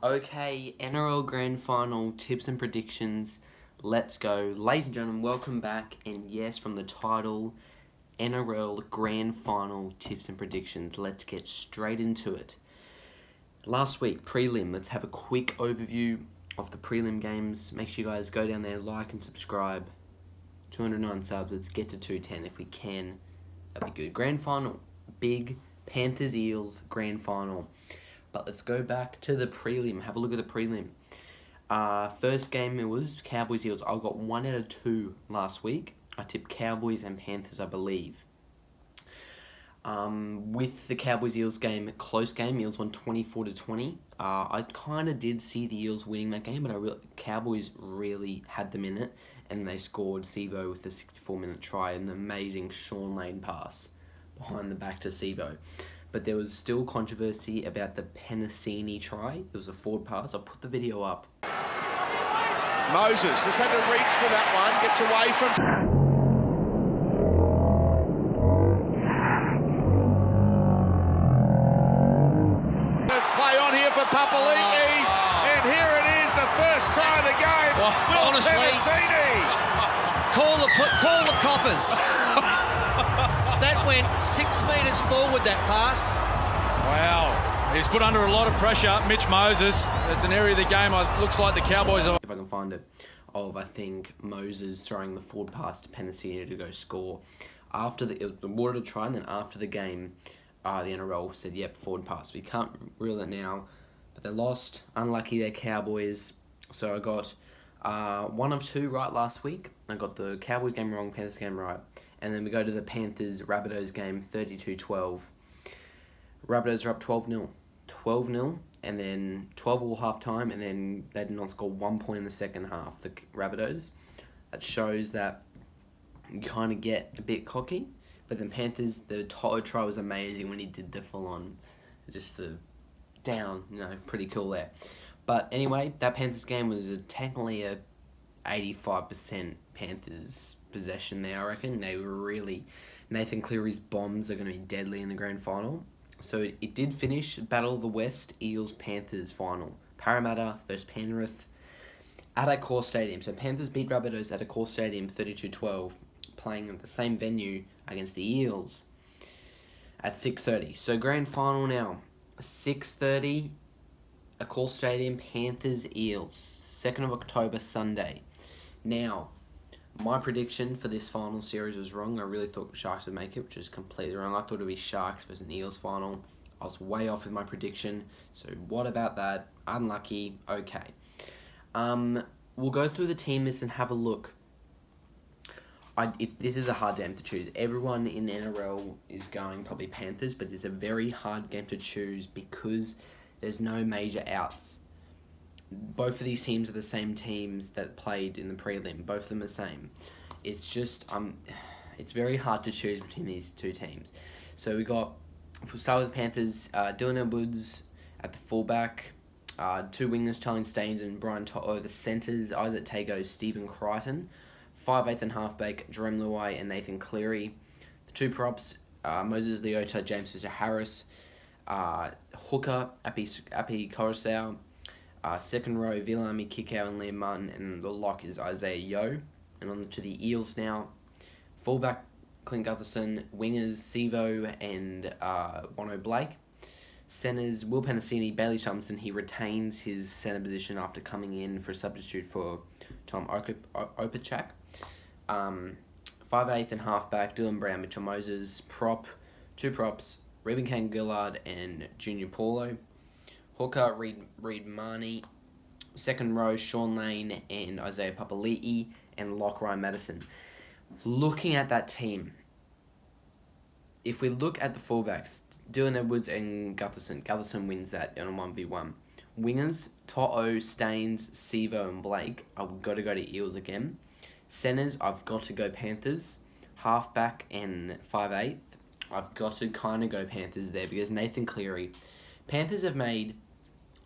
Okay, NRL Grand Final tips and predictions. Let's go. Ladies and gentlemen, welcome back. And yes, from the title, NRL Grand Final tips and predictions. Let's get straight into it. Last week, prelim. Let's have a quick overview of the prelim games. Make sure you guys go down there, like and subscribe. 209 subs. Let's get to 210 if we can. That'd be good. Grand Final. Big Panthers Eels Grand Final. But let's go back to the prelim. Have a look at the prelim. First game, it was Cowboys Eels. I got 1 out of 2 last week. I tipped Cowboys and Panthers, I believe. With the Cowboys Eels game, close game, Eels won 24-20. I kind of did see the Eels winning that game, but Cowboys really had them in it, and they scored Sevo with a 64-minute try and an amazing Sean Lane pass behind the back to Sevo. But there was still controversy about the Penasini try. It was a forward pass. I'll put the video up. Moses just had to reach for that one. Gets away from... Let's play on here for Papali'i. And here it is, the first try of the game. Well, honestly, Penasini. Call the coppers. That went 6 metres forward, that pass. Wow. He's put under a lot of pressure. Mitch Moses. It's an area of the game. Looks like the Cowboys are... If I can find it, I think Moses throwing the forward pass to Penasini to go score. After it wanted to try, and then after the game, the NRL said, yep, forward pass. We can't rule it now. But they lost. Unlucky, they're Cowboys. So I got 1 of 2 right last week. I got the Cowboys game wrong, Panthers game right. And then we go to the Panthers-Rabbitohs game, 32-12. Rabbitohs are up 12-0. 12-0, and then 12-all half-time, and then they did not score 1 point in the second half, the Rabbitohs. That shows that you kind of get a bit cocky. But then Panthers, the Toto try was amazing when he did the full-on, just the down, pretty cool there. But anyway, that Panthers game was technically a 85% Panthers possession there, I reckon. They were really... Nathan Cleary's bombs are going to be deadly in the grand final. So it did finish Battle of the West, Eels-Panthers final. Parramatta versus Penrith at Accor Stadium. So Panthers beat Rabbitohs at Accor Stadium 32-12, playing at the same venue against the Eels at 6:30. So grand final now, 6:30, Accor Stadium, Panthers Eels, 2nd of October, Sunday. Now, my prediction for this final series was wrong. I really thought Sharks would make it, which is completely wrong. I thought it would be Sharks versus an Eels final. I was way off with my prediction. So what about that? Unlucky. Okay. We'll go through the team list and have a look. This is a hard game to choose. Everyone in NRL is going probably Panthers, but it's a very hard game to choose because there's no major outs. Both of these teams are the same teams that played in the prelim. Both of them are the same. It's just, it's very hard to choose between these two teams. So if we'll start with the Panthers, Dylan Edwards at the fullback, 2 wingers, Charlie Staines and Brian Toto. The centres, Isaac Tago, Stephen Crichton. 5'8" and halfback, Jerome Luai and Nathan Cleary. The 2 props, Moses Leota, James Fisher-Harris. Hooker, Api Coruscant. Second row, Viliami Kikau and Liam Martin, and the lock is Isaiah Yeo. And on to the Eels now. Fullback, Clint Gutherson. Wingers, Sevo and Wano Blake. Centers, Will Penasini, Bailey Thompson. He retains his centre position after coming in for a substitute for Tom Opachak. 5'8" and halfback, Dylan Brown, Mitchell Moses. 2 props, Reuben Kane-Gillard and Junior Paulo. Hooker, Reid Marnie. Second row, Sean Lane and Isaiah Papali'i. And lock, Ryan Madison. Looking at that team, if we look at the fullbacks, Dylan Edwards and Gutherson. Gutherson wins that on a 1v1. Wingers, Toto, Staines, Sevo and Blake. I've got to go to Eels again. Centers, I've got to go Panthers. Halfback and 5'8". I've got to kind of go Panthers there because Nathan Cleary. Panthers have made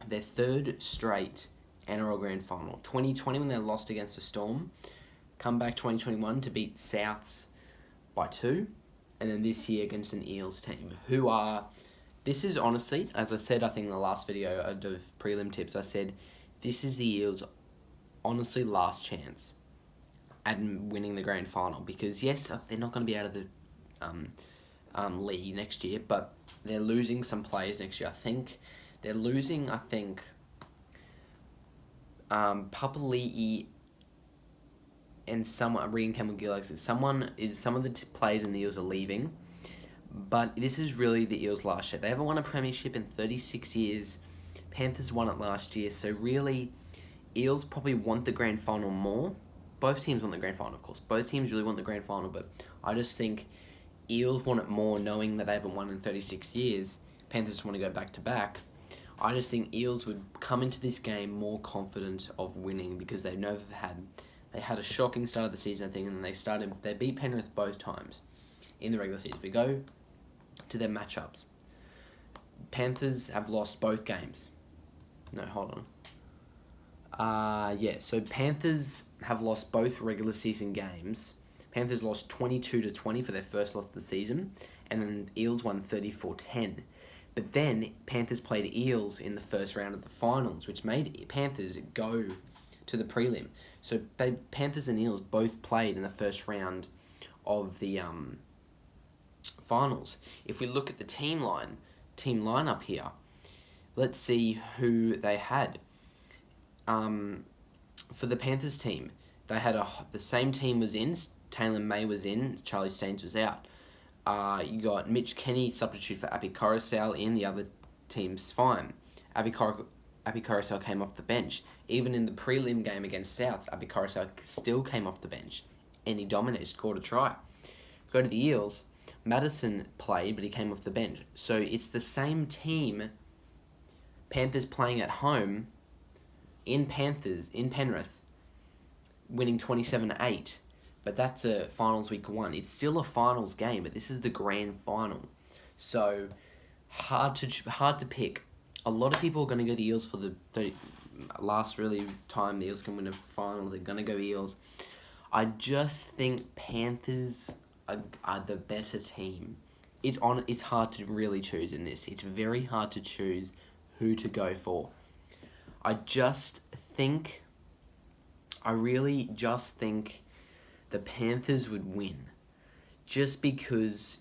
their 3rd straight NRL Grand Final. 2020 when they lost against the Storm. Come back 2021 to beat Souths by 2. And then this year against an Eels team who are This is honestly, as I said, I think in the last video of prelim tips, I said this is the Eels' honestly last chance at winning the grand final, because yes, they're not going to be out of the league next year, but they're losing some players next year. I think they're losing. Papali'i and Regan Campbell-Gillard. Some of the players in the Eels are leaving, but this is really the Eels' last year. They haven't won a premiership in 36 years. Panthers won it last year, so really, Eels probably want the grand final more. Both teams want the grand final, of course. Both teams really want the grand final, but I just think Eels want it more, knowing that they haven't won in 36 years. Panthers want to go back to back. I just think Eels would come into this game more confident of winning, because they had a shocking start of the season, I think, and they beat Penrith both times in the regular season. If we go to their matchups, Panthers have lost both games. No, hold on. So Panthers have lost both regular season games. Panthers lost 22-20 for their first loss of the season, and then Eels won 34-10. But then Panthers played Eels in the first round of the finals, which made Panthers go to the prelim. So Panthers and Eels both played in the first round of the finals. If we look at the team lineup here, let's see who they had. For the Panthers team, they had the same team was in. Taylor May was in. Charlie Staines was out. You got Mitch Kenny, substitute for Api Coruscant, in. The other team's fine. Api Coruscant came off the bench. Even in the prelim game against Souths, Api Coruscant still came off the bench, and he dominated, scored a try. Go to the Eels. Madison played, but he came off the bench. So it's the same team. Panthers playing at home in Penrith, winning 27-8. But that's a finals week 1. It's still a finals game, but this is the grand final. So hard to pick. A lot of people are going to go the Eels for the last really time the Eels can win a finals. They're going to go Eels. I just think Panthers are the better team. It's hard to really choose in this. It's very hard to choose who to go for. I really just think the Panthers would win. Just because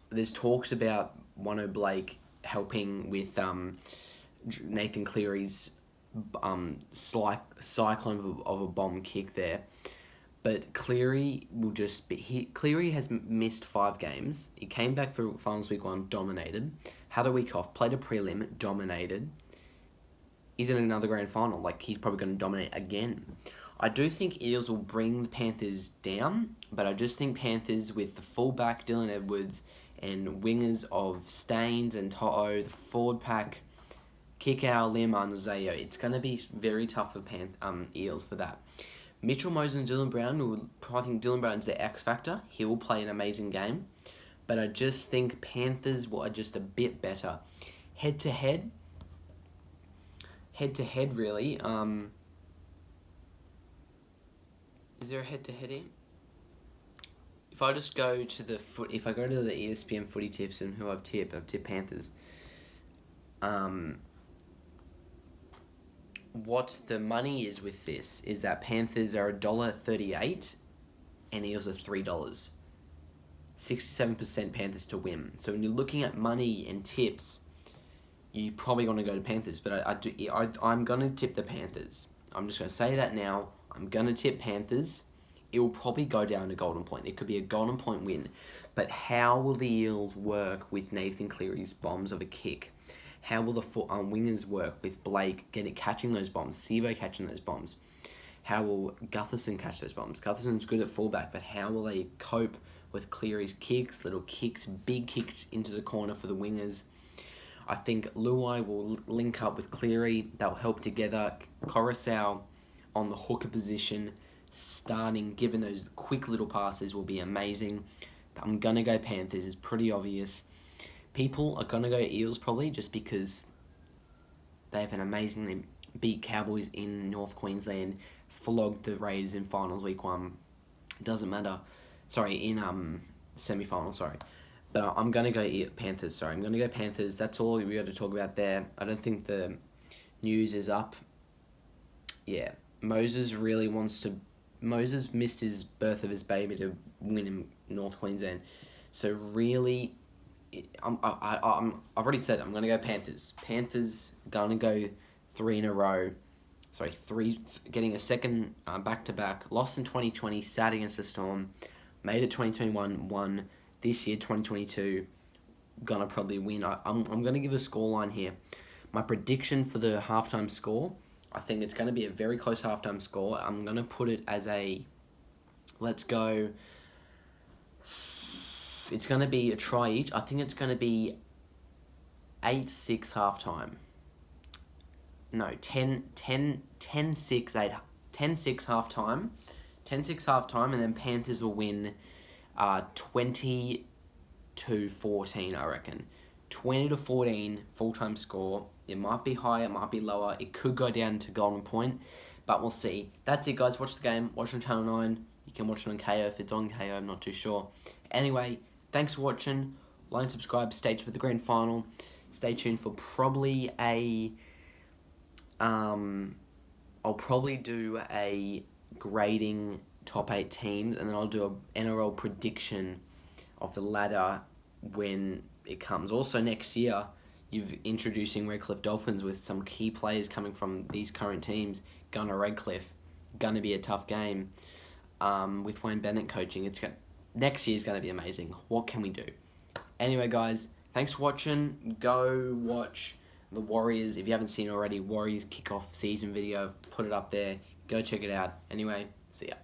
there's talks about Wano Blake helping with Nathan Cleary's cyclone of a bomb kick there. But Cleary has missed 5 games. He came back for finals week 1, dominated. Had a week off, played a prelim, dominated. He's in another grand final. He's probably going to dominate again. I do think Eels will bring the Panthers down, but I just think Panthers, with the fullback Dylan Edwards and wingers of Staines and To'o, the forward pack, Kikau, Liam and Zayo, it's going to be very tough for Eels for that. Mitchell Moses and Dylan Brown, I think Dylan Brown's the X factor. He will play an amazing game, but I just think Panthers are just a bit better. Head to head, really. Is there a head-to-head in? If I just go to the ESPN footy tips and who I've tipped Panthers. What the money is with this is that Panthers are $1.38 and Eels are $3. 67% Panthers to win. So when you're looking at money and tips, you probably want to go to Panthers. But I'm going to tip the Panthers. I'm just going to say that now. I'm going to tip Panthers. It will probably go down to Golden Point. It could be a Golden Point win. But how will the Eels work with Nathan Cleary's bombs of a kick? How will the wingers work with Blake catching those bombs? Sivo catching those bombs? How will Gutherson catch those bombs? Gutherson's good at fullback, but how will they cope with Cleary's kicks, little kicks, big kicks into the corner for the wingers? I think Luai will link up with Cleary. They'll help together. Coruscant on the hooker position, giving those quick little passes will be amazing. I'm going to go Panthers. It's pretty obvious. People are going to go Eels probably just because they have an amazingly beat Cowboys in North Queensland, flogged the Raiders in finals week 1. Doesn't matter. Sorry, in semi-final, sorry. But I'm going to go Panthers, sorry. I'm going to go Panthers. That's all we got to talk about there. I don't think the news is up. Yeah, Moses missed his birth of his baby to win in North Queensland. So really, I've already said I'm going to go Panthers. Panthers going to go 3 in a row. Sorry, 3, getting a second back-to-back. Lost in 2020, sad against the Storm. Made it 2021, won this year, 2022. Gonna probably win. I'm going to give a scoreline here. My prediction for the halftime score, I think it's going to be a very close halftime score. I'm going to put it as a, let's go, it's going to be a try each. I think it's going to be 8-6 halftime. No, 10-6 halftime. 10-6 halftime, and then Panthers will win 20-14, I reckon. 20-14 full-time score. It might be higher, it might be lower. It could go down to golden point, but we'll see. That's it, guys. Watch the game. Watch on Channel 9. You can watch it on KO if it's on KO. I'm not too sure. Anyway, thanks for watching. Like and subscribe. Stay tuned for the grand final. Stay tuned for probably a... I'll probably do a grading top 8 teams, and then I'll do a NRL prediction of the ladder when it comes. Also next year, you're introducing Redcliffe Dolphins with some key players coming from these current teams. Gunner Redcliffe, gonna be a tough game. With Wayne Bennett coaching, next year's gonna be amazing. What can we do? Anyway, guys, thanks for watching. Go watch the Warriors. If you haven't seen already, Warriors kickoff season video. I've put it up there. Go check it out. Anyway, see ya.